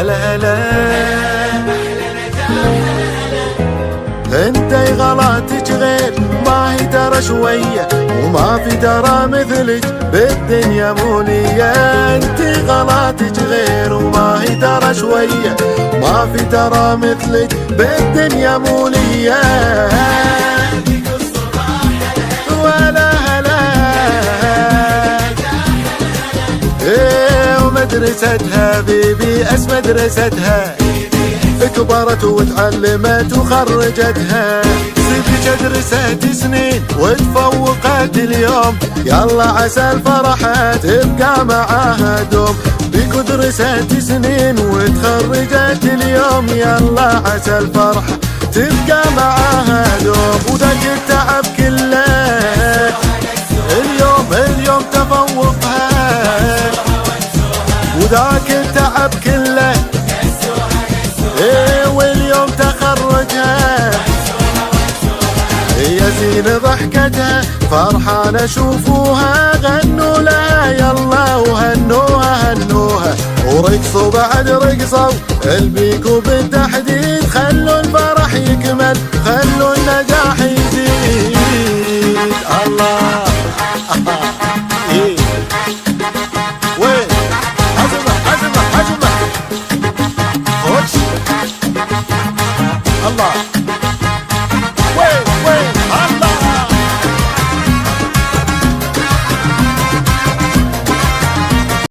هلا انتي غلاتك غير، ما هي ترى شوية وما في ترى مثلك بالدنيا مولية. انتي غلاتك غير وما هي ترى شوية، ما في ترى مثلك بالدنيا مولية. ولا هلا ومدرستها بيبي اس مدرستها، كبرت وتعلمت وخرجتها. سبك درست سنين وتفوقت اليوم، يلا عسى الفرحة تبقى معاها دوم. بيك درست سنين وتخرجت اليوم، يلا عسى الفرحة تبقى معاها دوم. وذاك التعب كله اليوم تفوقها، وذاك التعب كله واليوم تخرجها. هي زين ضحكتها فرحانة شوفوها، غنوا لها يلا وهنوها هنوها، ورقصوا بعد رقصوا البيكو بالتحديد.